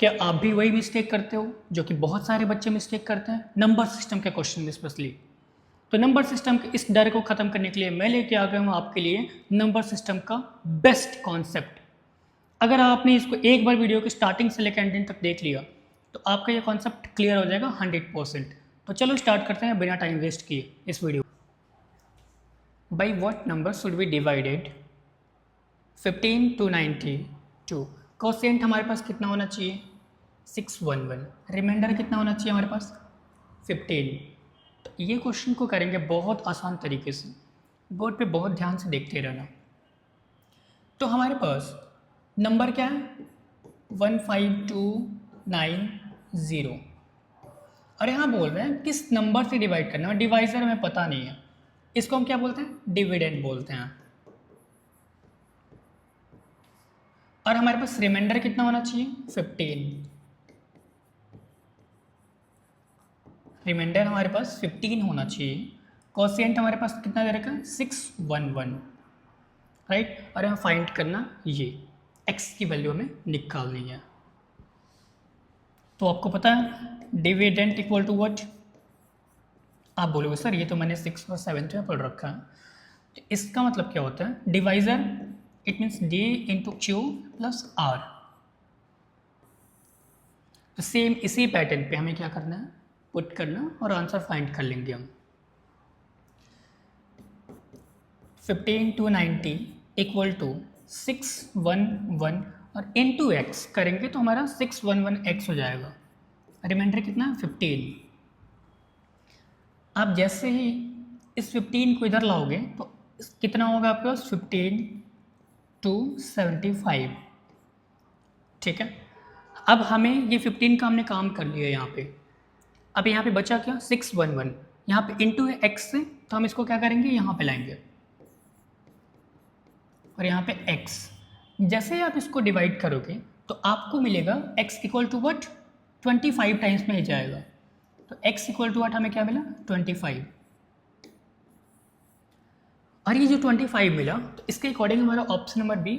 क्या आप भी वही मिस्टेक करते हो जो कि बहुत सारे बच्चे मिस्टेक करते हैं नंबर सिस्टम के क्वेश्चन में स्पेशली? तो नंबर सिस्टम के इस डर को ख़त्म करने के लिए मैं लेके आ गया हूँ आपके लिए नंबर सिस्टम का बेस्ट कॉन्सेप्ट। अगर आपने इसको एक बार वीडियो की स्टार्टिंग से लेकर एंडिंग तक देख लिया तो आपका ये कॉन्सेप्ट क्लियर हो जाएगा 100%। तो चलो स्टार्ट करते हैं बिना टाइम वेस्ट किए इस video. By what number should be divided 15 to 92? Quotient हमारे पास कितना होना चाहिए? 611। रिमाइंडर कितना होना चाहिए हमारे पास? 15। तो ये क्वेश्चन को करेंगे बहुत आसान तरीके से, बोर्ड पे बहुत ध्यान से देखते रहना। तो हमारे पास नंबर क्या है? 15290। और यहाँ बोल रहे हैं किस नंबर से डिवाइड करना है, डिवाइजर हमें पता नहीं है। इसको हम क्या बोलते हैं? डिविडेंड बोलते हैं। और हमारे पास रिमाइंडर कितना होना चाहिए? 15। रिमाइंडर हमारे पास 15 होना चाहिए। कोशिएंट हमारे पास कितना दे रखा है? 611, राइट। और हमें फाइंड करना ये x की वैल्यू हमें निकालनी है। तो आपको पता है डिविडेंट इक्वल टू व्हाट? आप बोलोगे सर ये तो मैंने 6 और 7 में पढ़ रखा है। तो इसका मतलब क्या होता है? Divisor it means d into Q plus R. तो सेम इसी पैटर्न पे हमें क्या करना है? पुट करना और आंसर फाइंड कर लेंगे हम। 15 to 90 इक्वल टू 611 और इनटू एक्स करेंगे तो हमारा 611x हो जाएगा। रिमाइंडर कितना है? 15। आप जैसे ही इस 15 को इधर लाओगे तो कितना होगा आपके पास? 15 to 75, ठीक है। अब हमें ये 15 का हमने काम कर लिया यहाँ पे। अब यहाँ पे बचा क्या? 611। यहाँ पे इंटू है एक्स से, तो हम इसको क्या करेंगे? यहाँ पे लाएंगे और यहाँ पे x। जैसे ही आप इसको डिवाइड करोगे तो आपको मिलेगा x equal to what? 25 times में ही जाएगा। तो x इक्वल टू वट हमें क्या मिला? 25। और ये जो 25 मिला तो इसके अकॉर्डिंग हमारा ऑप्शन नंबर बी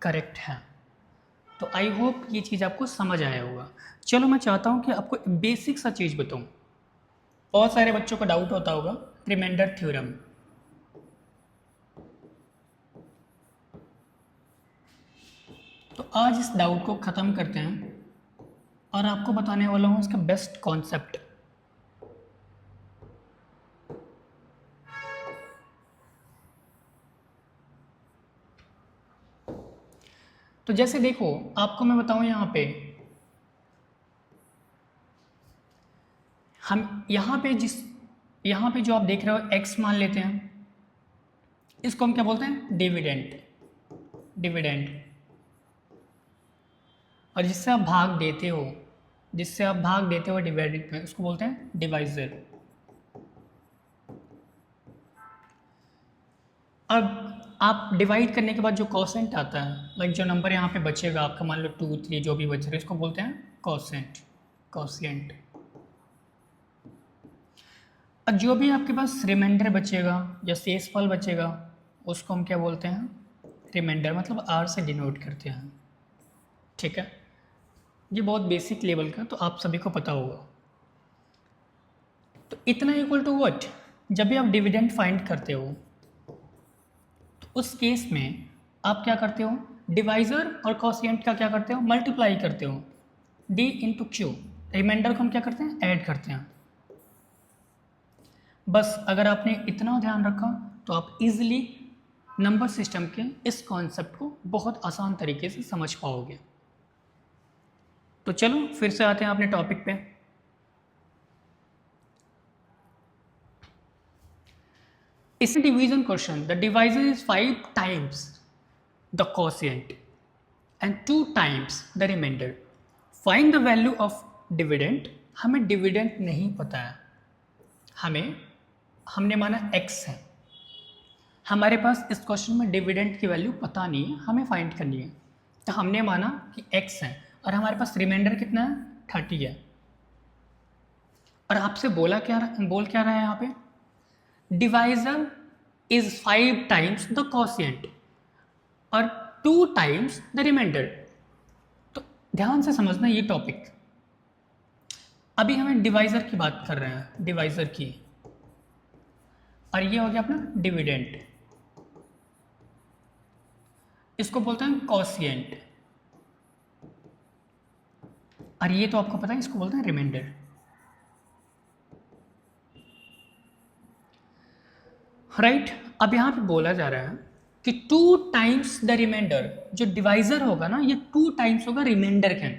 करेक्ट है। तो आई होप ये चीज़ आपको समझ आया होगा। चलो मैं चाहता हूँ कि आपको बेसिक सा चीज़ बताऊँ। बहुत सारे बच्चों को डाउट होता होगा रिमाइंडर थ्योरम। तो आज इस डाउट को ख़त्म करते हैं और आपको बताने वाला हूँ इसका बेस्ट कॉन्सेप्ट। तो जैसे देखो आपको मैं बताऊँ यहाँ पे हम यहाँ पे जो आप देख रहे हो x मान लेते हैं, इसको हम क्या बोलते हैं? डिविडेंड। और जिससे आप भाग देते हो डिवाइडेड में, उसको बोलते हैं डिवाइजर। अब आप डिवाइड करने के बाद जो कोसेंट आता है, लाइक जो नंबर यहाँ पे बचेगा आपका, मान लो 2 3 जो भी बच रहे, इसको बोलते हैं कोसेंट। और जो भी आपके पास रिमाइंडर बचेगा या शेषफल बचेगा उसको हम क्या बोलते हैं? रिमाइंडर, मतलब r से डिनोट करते हैं, ठीक है। ये बहुत बेसिक लेवल का, तो आप सभी को पता होगा। तो इतना इक्वल टू व्हाट? जब भी आप डिविडेंड फाइंड करते हो तो उस केस में आप क्या करते हो? डिवाइजर और कोशिएंट का क्या करते हो? मल्टीप्लाई करते हो। d इंटू क्यू, रिमाइंडर को हम क्या करते हैं? ऐड करते हैं। बस अगर आपने इतना ध्यान रखा तो आप इजीली नंबर सिस्टम के इस कॉन्सेप्ट को बहुत आसान तरीके से समझ पाओगे। तो चलो फिर से आते हैं अपने टॉपिक पे। इस division question the divisor is 5 times the quotient and 2 times the remainder. Find the value of dividend. हमें डिविडेंड नहीं पता है, हमने माना x है। हमारे पास इस क्वेश्चन में डिविडेंड की वैल्यू पता नहीं है, हमें फाइंड करनी है। तो हमने माना कि x है और हमारे पास रिमाइंडर कितना है? 30 है। और आपसे बोल क्या रहा है यहाँ पे? Divisor is 5 times the quotient और 2 टाइम्स द रिमाइंडर। तो ध्यान से समझना ये टॉपिक। अभी हमें डिवाइजर की बात कर रहे हैं, डिवाइजर की, और ये हो गया अपना डिविडेंड, इसको बोलते हैं कॉशिएंट, और ये तो आपको पता है इसको बोलते हैं रिमाइंडर। राइट, अब यहाँ पे बोला जा रहा है कि 2 टाइम्स द रिमाइंडर, जो डिवाइजर होगा ना ये 2 टाइम्स होगा रिमाइंडर के।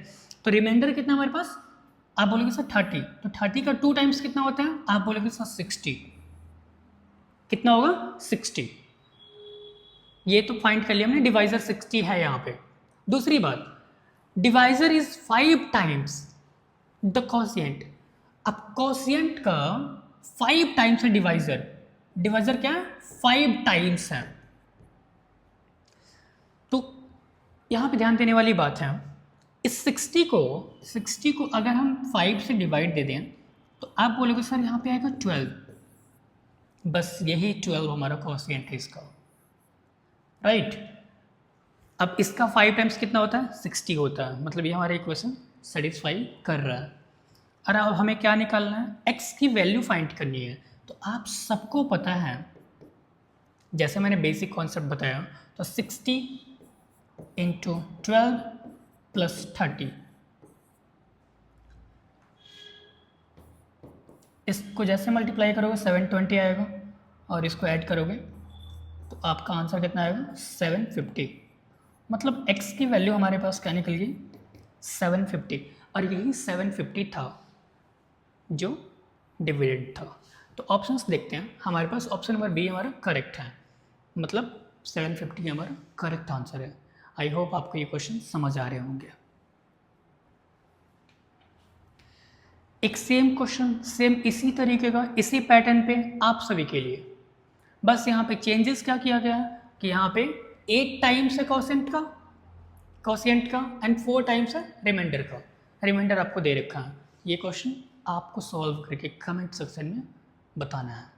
तो रिमाइंडर कितना हमारे पास, आप बोलोगे सर 30, तो 30 का 2 टाइम्स कितना होता है, आप बोलोगे सर 60, कितना होगा 60। ये तो फाइंड कर लिया हमने, डिवाइजर 60 है यहाँ पे। दूसरी बात, डिवाइजर इज 5 टाइम्स द कॉशिएंट। अब कॉशिएंट का 5 टाइम्स है डिवाइजर, डिवाइजर क्या है 5 टाइम्स है। तो यहां पे ध्यान देने वाली बात है, इस 60 को अगर हम 5 से डिवाइड दे दें तो आप बोलोगे सर यहाँ पे आएगा 12, बस यही 12 हमारा कॉशिएंट है इसका। राइट, अब इसका 5 टाइम्स कितना होता है 60 होता है, मतलब ये हमारा इक्वेशन सेटिस्फाई कर रहा है। और अब हमें क्या निकालना है, x की वैल्यू फाइंड करनी है। तो आप सबको पता है, जैसे मैंने बेसिक कॉन्सेप्ट बताया, तो 60 इंटू 12 प्लस 30, इसको जैसे मल्टीप्लाई करोगे 720 आएगा, और इसको ऐड करोगे तो आपका आंसर कितना आएगा 750। मतलब x की वैल्यू हमारे पास क्या निकल गई 750, और यही 750 था जो डिविडेंड था। तो ऑप्शंस देखते हैं, हमारे पास ऑप्शन नंबर बी हमारा करेक्ट है, मतलब 750 हमारा करेक्ट आंसर है। आई होप आपको ये क्वेश्चन समझ आ रहे होंगे। एक सेम क्वेश्चन, सेम इसी तरीके का, इसी पैटर्न पे आप सभी के लिए, बस यहाँ पे चेंजेस क्या किया गया है कि यहाँ पे 8 टाइम्स है कॉशिएंट का एंड 4 टाइम्स है रिमाइंडर का। रिमाइंडर आपको दे रखा है, ये क्वेश्चन आपको सॉल्व करके कमेंट सेक्शन में बताना है।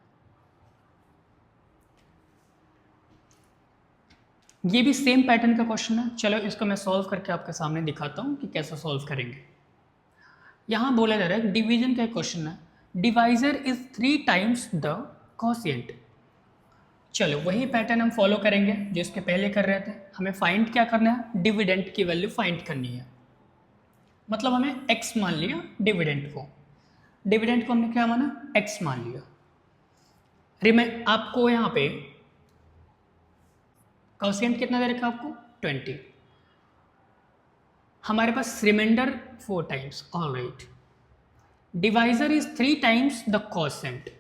ये भी सेम पैटर्न का क्वेश्चन है, चलो इसको मैं सॉल्व करके आपके सामने दिखाता हूँ कि कैसे सॉल्व करेंगे। यहाँ बोला जा रहा है डिवीजन का क्वेश्चन है, डिवाइजर इज 3 टाइम्स द कॉशिएंट। चलो वही पैटर्न हम फॉलो करेंगे जो इसके पहले कर रहे थे। हमें फाइंड क्या करना है, डिविडेंड की वैल्यू फाइंड करनी है। मतलब हमें x मान लिया डिविडेंड को, डिविडेंड को हमने क्या माना x मान लिया। आपको यहाँ पे कॉशिएंट कितना दे रखा आपको 20, हमारे पास remainder 4 times. All right, divisor is 3 times the quotient,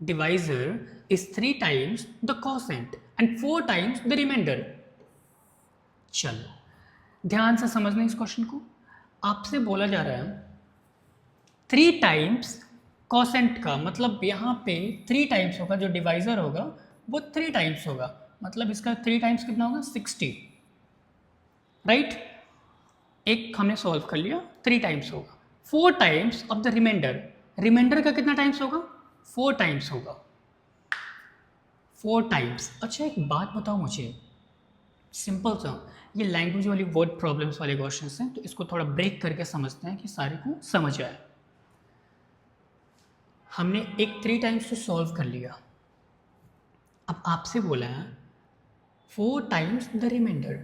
divisor is 3 times the quotient and 4 times the remainder. चलो ध्यान से समझना इस क्वेश्चन को, आपसे बोला जा रहा है 3 टाइम्स कॉशिएंट का, मतलब यहाँ पे 3 टाइम्स होगा, जो डिवाइजर होगा वो 3 टाइम्स होगा, मतलब इसका 3 टाइम्स कितना होगा 60। राइट, एक हमने सॉल्व कर लिया, 3 टाइम्स होगा। 4 times of the remainder, remainder का कितना टाइम्स होगा 4 टाइम्स होगा, 4 टाइम्स। अच्छा एक बात बताओ मुझे, सिंपल सा, ये लैंग्वेज वाली वर्ड प्रॉब्लम्स वाले क्वेश्चंस हैं, तो इसको थोड़ा ब्रेक करके समझते हैं कि सारे को समझ आए। हमने एक 3 टाइम्स तो सॉल्व कर लिया, अब आपसे बोला है 4 टाइम्स द रिमाइंडर,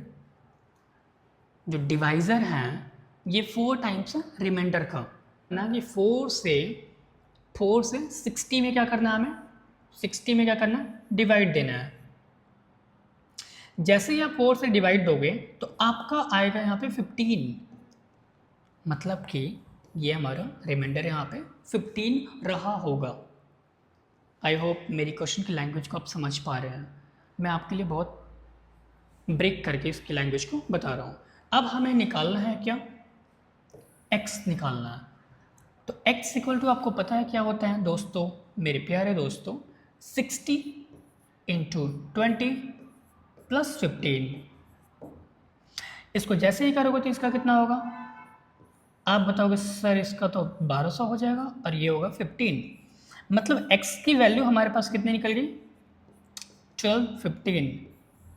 जो डिवाइजर है ये 4 टाइम्स है रिमाइंडर का ना, ये 4 से 60 में क्या करना है हमें, 60 में क्या करना है डिवाइड देना है। जैसे ही आप 4 से डिवाइड दोगे तो आपका आएगा यहाँ पे 15, मतलब कि ये हमारा रिमाइंडर यहाँ पे 15 रहा होगा। आई होप मेरी क्वेश्चन की लैंग्वेज को आप समझ पा रहे हैं, मैं आपके लिए बहुत ब्रेक करके इसकी लैंग्वेज को बता रहा हूँ। अब हमें निकालना है क्या, x निकालना है। तो x इक्वल टू आपको पता है क्या होता है दोस्तों, मेरे प्यारे दोस्तों, 60 इंटू 20 प्लस 15। इसको जैसे ही करोगे तो इसका कितना होगा, आप बताओगे सर इसका तो 1200 हो जाएगा और ये होगा 15, मतलब x की वैल्यू हमारे पास कितनी निकल गई 12, 15,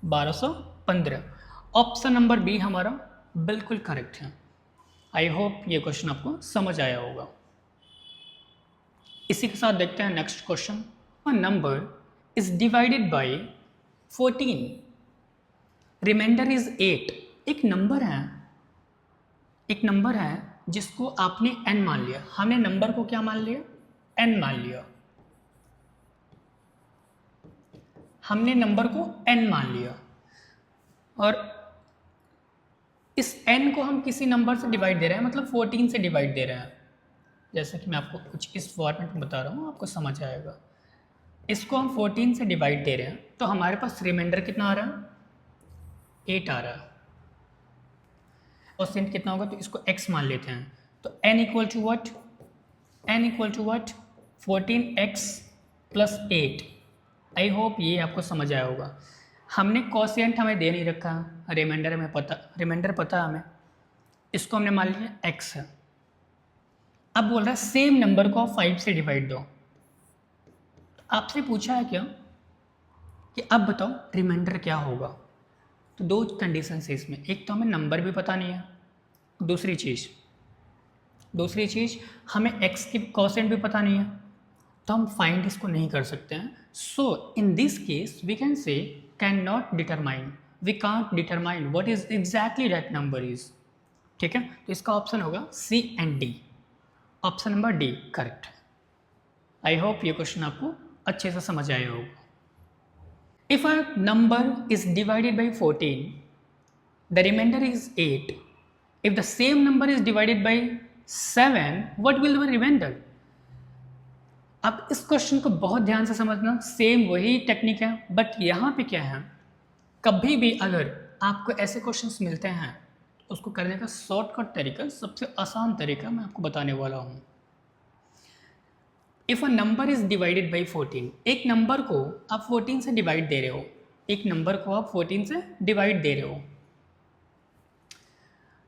1215। ऑप्शन नंबर बी हमारा बिल्कुल करेक्ट है। आई होप ये क्वेश्चन आपको समझ आया होगा। इसी के साथ देखते हैं next question. Number is divided by 14, remainder is 8। एक नंबर है जिसको आपने n मान लिया। हमने नंबर को क्या मान लिया? n मान लिया। हमने नंबर को n मान लिया और इस n को हम किसी नंबर से डिवाइड दे रहे हैं, मतलब 14 से डिवाइड दे रहे हैं। जैसे कि मैं आपको कुछ इस फॉर्मेट में बता रहा हूँ, आपको समझ आएगा। इसको हम 14 से डिवाइड दे रहे हैं, तो हमारे पास रिमाइंडर कितना आ रहा है? 8 आ रहा है। परसेंट कितना होगा? तो इसको x मान लेते हैं। तो n equal to what? n equal to what? 14x plus 8। I hope ये आपको समझ आया होगा। हमने कोसेंट हमें दे नहीं रखा, रिमाइंडर पता हमें, इसको हमने मान लिया x है। अब बोल रहा है सेम नंबर को 5 से डिवाइड दो। आपसे पूछा है क्या कि अब बताओ रिमाइंडर क्या होगा? तो दो कंडीशन है इसमें, एक तो हमें नंबर भी पता नहीं है, दूसरी चीज़ हमें x की कोसेंट भी पता नहीं है, तो हम फाइंड इसको नहीं कर सकते हैं। So in this case we can say we can't determine what is exactly that number is. ठीक है, तो इसका ऑप्शन होगा C and D। Option number D correct है। आई होप ये क्वेश्चन आपको अच्छे से समझ आया होगा। If a number is divided by 14, the remainder is 8। If the same number is divided by 7, what will the remainder? अब इस क्वेश्चन को बहुत ध्यान से समझना, सेम वही टेक्निक है, बट यहाँ पे क्या है, कभी भी अगर आपको ऐसे क्वेश्चंस मिलते हैं तो उसको करने का शॉर्टकट तरीका, सबसे आसान तरीका मैं आपको बताने वाला हूँ। If a number is divided by 14, एक नंबर को आप 14 से डिवाइड दे रहे हो,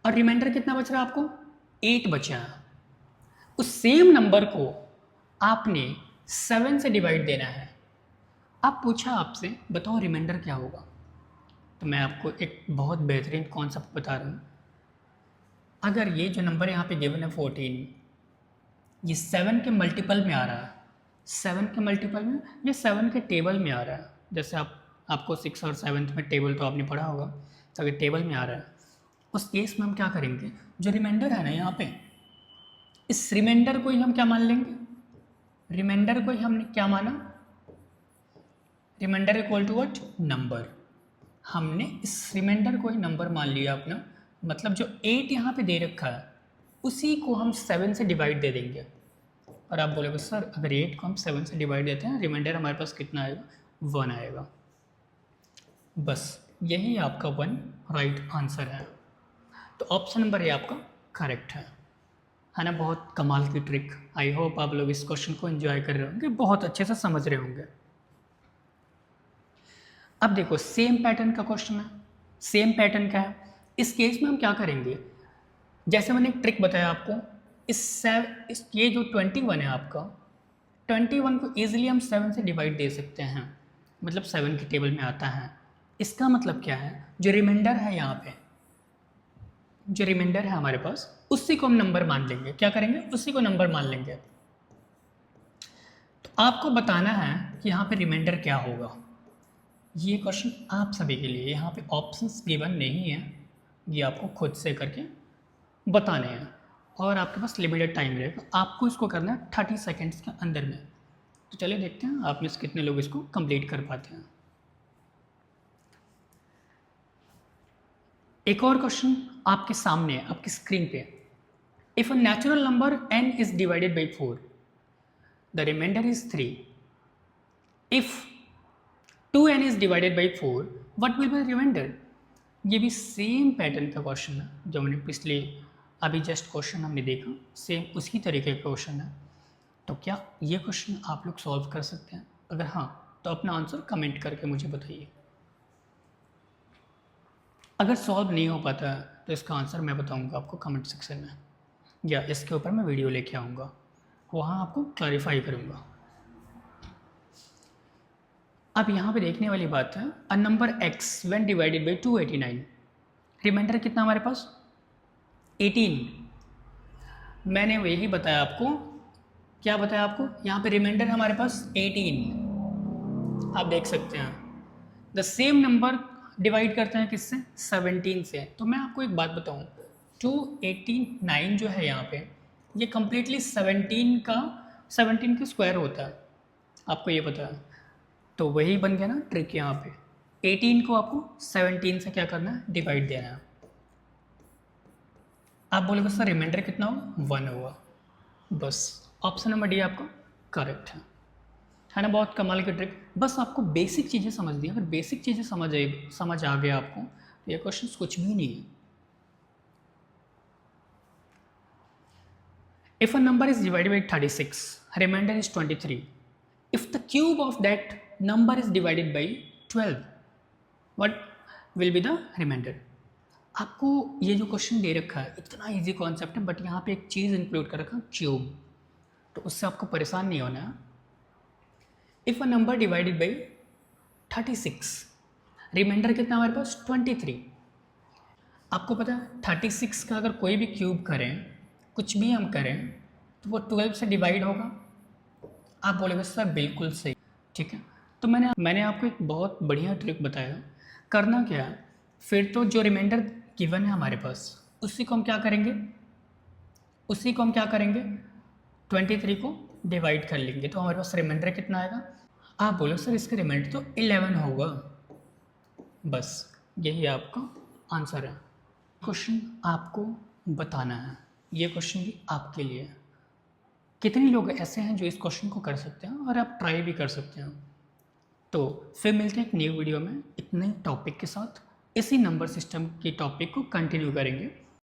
और रिमाइंडर कितना बच रहा है आपको? 8 बचा है। उस सेम नंबर को आपने 7 से डिवाइड देना है। अब पूछा आपसे बताओ रिमाइंडर क्या होगा, तो मैं आपको एक बहुत बेहतरीन कॉन्सेप्ट बता रहा हूँ। अगर ये जो नंबर यहाँ पे गिवन है 14, ये 7 के मल्टीपल में आ रहा है, 7 के मल्टीपल में, ये 7 के टेबल में आ रहा है। जैसे आपको 6 और 7 में टेबल तो आपने पढ़ा होगा, तो अगर टेबल में आ रहा है, उस केस में हम क्या करेंगे, जो रिमाइंडर है ना यहाँ पे, इस रिमाइंडर को ही हम क्या मान लेंगे? रिमाइंडर को ही हमने क्या माना? Remainder equal to what? Number. हमने इस रिमाइंडर को ही नंबर मान लिया अपना, मतलब जो 8 यहाँ पे दे रखा है उसी को हम 7 से डिवाइड दे देंगे। और आप बोलोगे सर अगर 8 को हम 7 से डिवाइड देते हैं, रिमाइंडर हमारे पास कितना आएगा? 1 आएगा। बस यही आपका 1 राइट आंसर है। तो ऑप्शन नंबर ए आपका करेक्ट है ना? बहुत कमाल की ट्रिक। आई होप आप लोग इस क्वेश्चन को एंजॉय कर रहे होंगे, बहुत अच्छे से समझ रहे होंगे। अब देखो सेम पैटर्न का क्वेश्चन है। सेम पैटर्न क्या है? इस केस में हम क्या करेंगे, जैसे मैंने एक ट्रिक बताया आपको, ये जो 21 है आपका, 21 को ईजिली हम 7 से डिवाइड दे सकते हैं, मतलब 7 के टेबल में आता है। इसका मतलब क्या है, जो रिमाइंडर है यहाँ पे, जो रिमाइंडर है हमारे पास, उसी को हम नंबर मान लेंगे। क्या करेंगे? उसी को नंबर मान लेंगे। तो आपको बताना है कि यहाँ पे रिमाइंडर क्या होगा। ये क्वेश्चन आप सभी के लिए, यहाँ पे ऑप्शंस गिवन नहीं है, ये आपको खुद से करके बताने हैं और आपके पास लिमिटेड टाइम रहेगा। आपको इसको करना है 30 सेकेंड्स के अंदर में। तो चलिए देखते हैं आप में से कितने लोग इसको कंप्लीट कर पाते हैं। एक और क्वेश्चन आपके सामने है, आपकी स्क्रीन पे। If a natural number n is divided by 4, the remainder is 3। If 2n is divided by 4, what will be remainder? ये भी सेम पैटर्न का क्वेश्चन है जो मैंने पिछले अभी जस्ट क्वेश्चन हमने देखा, सेम उसी तरीके का क्वेश्चन है। तो क्या ये क्वेश्चन आप लोग सॉल्व कर सकते हैं? अगर हाँ तो अपना आंसर कमेंट करके मुझे बताइए। अगर सॉल्व नहीं हो पाता है तो इसका आंसर मैं बताऊंगा आपको कमेंट सेक्शन में, या इसके ऊपर मैं वीडियो लेके आऊँगा, वहाँ आपको क्लैरिफाई करूँगा। अब यहाँ पे देखने वाली बात है, a number x when divided by 289, remainder कितना हमारे पास 18। मैंने यही बताया आपको, क्या बताया आपको, यहाँ पे रिमाइंडर हमारे पास 18, आप देख सकते हैं। द सेम नंबर डिवाइड करते हैं किससे, 17 से। तो मैं आपको एक बात बताऊँ, 289 जो है यहाँ पे, ये कम्प्लीटली 17 का स्क्वायर होता है, आपको ये पता है। तो वही बन गया ना ट्रिक, यहाँ पे 18 को आपको 17 से क्या करना है, डिवाइड देना है। आप बोलोगे सर रिमाइंडर कितना होगा, 1 होगा। बस ऑप्शन नंबर डी आपका करेक्ट है ना। बहुत कमाल की ट्रिक, बस आपको बेसिक चीज़ें समझ दी। अगर बेसिक चीज़ें समझ आ गया आपको तो ये क्वेश्चन कुछ भी नहीं है। If a number is divided by 36, remainder is 23, if the cube of that number is divided by 12, what will be the remainder. आपको ये जो क्वेश्चन दे रखा है इतना इजी कॉन्सेप्ट है, बट यहाँ पे एक चीज़ इंक्लूड कर रखा है क्यूब, तो उससे आपको परेशान नहीं होना है। If a number divided by 36, remainder कितना हमारे पास 23। आपको पता है 36 का अगर कोई भी क्यूब करें, कुछ भी हम करें, तो वो 12 से डिवाइड होगा। आप बोलोगे सर बिल्कुल सही, ठीक है। तो मैंने आपको एक बहुत बढ़िया ट्रिक बताया। करना क्या है, फिर तो जो रिमाइंडर गिवन है हमारे पास, उसी को हम क्या करेंगे, 23 को डिवाइड कर लेंगे, तो हमारे पास रिमाइंडर कितना आएगा। आप बोलो सर इसका रिमाइंडर तो 11 होगा। बस यही आपका आंसर है। क्वेश्चन आपको बताना है, ये क्वेश्चन भी आपके लिए है। कितने लोग ऐसे हैं जो इस क्वेश्चन को कर सकते हैं, और आप ट्राई भी कर सकते हैं। तो फिर मिलते हैं एक न्यू वीडियो में एक नए टॉपिक के साथ। इसी नंबर सिस्टम की टॉपिक को कंटिन्यू करेंगे।